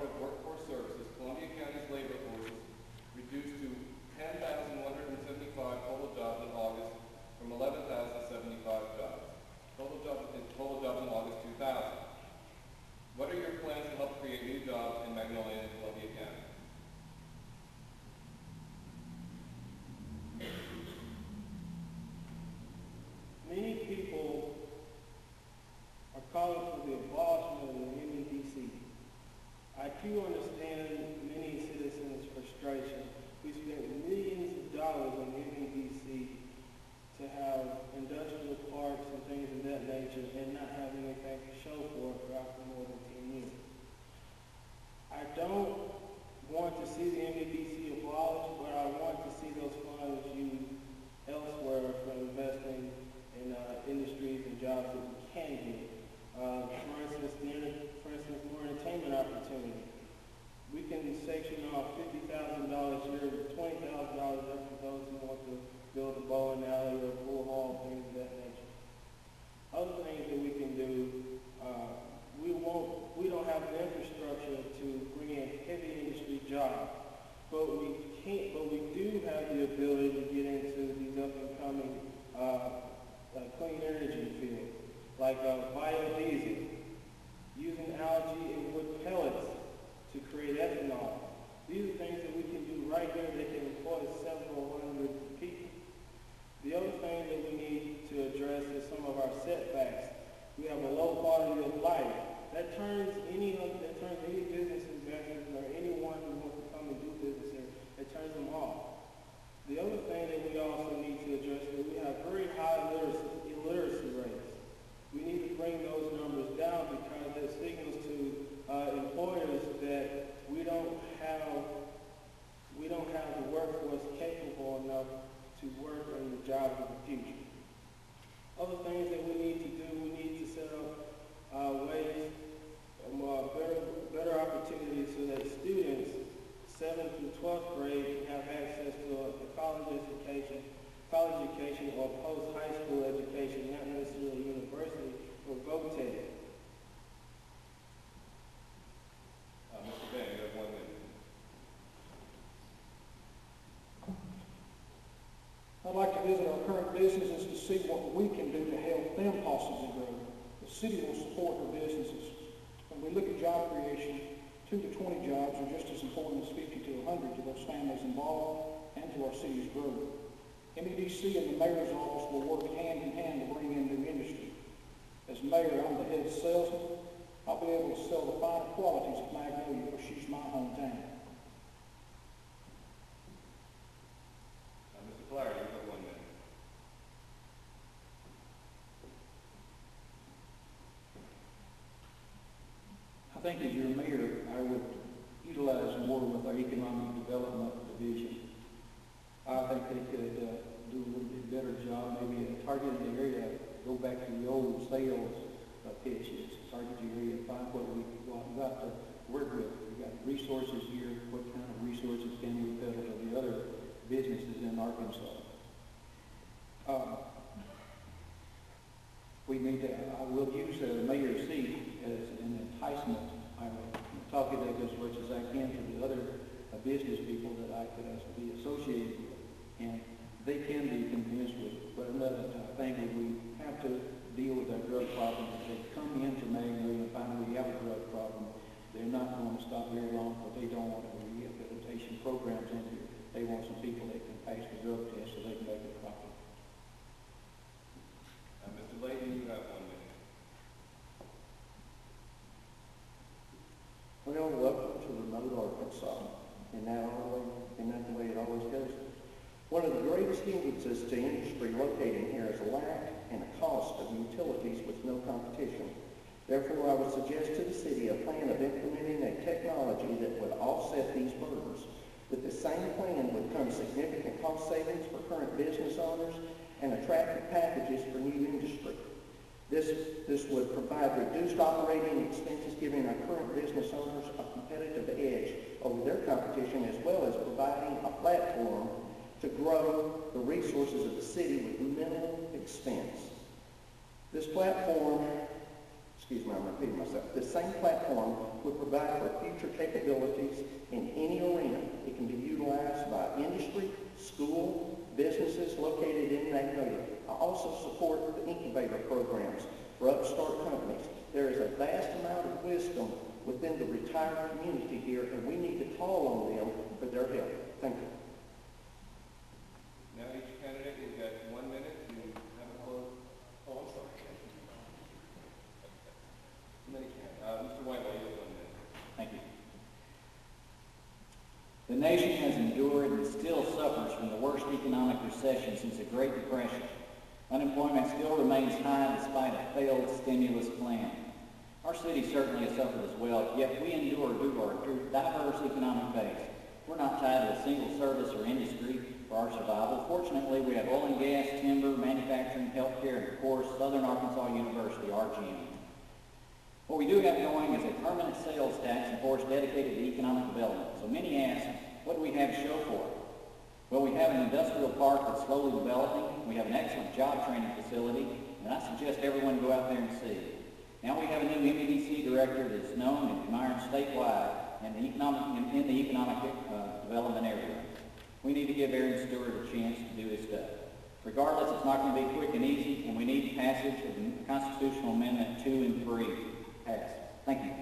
Department of Workforce Services, Columbia County's labor force is reduced to 10,175 total jobs in August from 11,075 jobs. Total jobs in August 2000. What are your plans to help create new jobs in Magnolia and Columbia County? Many people are calling for the abolishment of the MEDC. I do understand many citizens' frustration. We spent millions of dollars on MEDC to have industrial parks and things of that nature and not have anything to show for it after more than 10 years. I don't want to see the MEDC abolished, but I want to see those funds used elsewhere for investing in industries and jobs that we can get. For instance, more entertainment opportunity. We can section off $50,000 here, $20,000 for those who want to build a bowling alley or a pool hall, things of that nature. Other things that we can do, we don't have the infrastructure to bring in heavy industry jobs, but we do have the ability to get into these up and coming clean energy fields, like biodiesel, using algae and wood pellets to create ethanol. These are things that we can do right here that can employ several hundred people. The other thing that we need to address is some of our setbacks. We have a low quality of life. That turns any business investors or anyone who wants to come and do business here, it turns them off. The other thing that we also need to address is that we have very high illiteracy rates. We need to bring those numbers down because that signals to employers that we don't have the workforce capable enough to work in the jobs of the future. Other things that we need to do, we need to set up ways, better opportunities so that students 7th through 12th grade can have access to a college education or post-high school education, not necessarily university or VOTEC. Mr. Ben, you have 1 minute. I'd like to visit our current businesses to see what we can do to help them possibly grow. The city will support our businesses. When we look at job creation, 2 to 20 jobs are just as important as 50 to 100 to those families involved and to our city's growth. MEDC and the mayor's office will work hand in hand to bring in new industry. As mayor, I'm the head salesman. I'll be able to sell the finer qualities of Magnolia, for she's my hometown. Mr. Flaherty, you have 1 minute. I think as your mayor, I would utilize more with our economic development division. I think they could do a little bit better job, maybe in a targeted area, go back to the old sales pitches, target your area, find what we've got to work with. We've got resources here, what kind of resources can we peddle to the other businesses in Arkansas? We need to, I will use the mayor's seat as an enticement. I will talk it as much as I can to the other business people that I could be associated with. And they can be convinced with it. But another thing that we have to deal with our drug problem. If they come into Magnolia and find we have a drug problem, they're not going to stop very long because they don't want the rehabilitation programs in here. They want some people that can pass the drug test so they can make a profit. Mr. Layton, you have 1 minute. Well, welcome to remote Arkansas, and that's the way it always goes. One of the greatest hindrances to industry locating here is a lack and a cost of utilities with no competition. Therefore, I would suggest to the city a plan of implementing a technology that would offset these burdens. With the same plan would come significant cost savings for current business owners and attractive packages for new industry. This would provide reduced operating expenses, giving our current business owners a competitive edge over their competition, as well as providing a platform to grow the resources of the city with minimal expense. This platform's excuse me, I'm repeating myself. This same platform would provide for future capabilities in any arena. It can be utilized by industry, school, businesses located in Magnolia. I also support the incubator programs for upstart companies. There is a vast amount of wisdom within the retired community here, and we need to call on them for their help. Thank you. Now each candidate will get 1 minute to have a close. Oh, I'm sorry. Mr. Whitelaw, you have 1 minute. Thank you. The nation has endured and still suffers from the worst economic recession since the Great Depression. Unemployment still remains high despite a failed stimulus plan. Our city certainly has suffered as well, yet we endure due to our diverse economic base. We're not tied to a single service or industry for our survival. Fortunately, we have oil and gas, timber, manufacturing, healthcare, and of course, Southern Arkansas University, RGM. What we do have going is a permanent sales tax and force dedicated to economic development. So many ask, what do we have to show for it? Well, we have an industrial park that's slowly developing. We have an excellent job training facility, and I suggest everyone go out there and see it. Now we have a new MEDC director that's known and admired statewide in the economic development area. We need to give Aaron Stewart a chance to do his stuff. Regardless, it's not going to be quick and easy, and we need passage of Constitutional Amendment 2 and 3 passed. Thank you.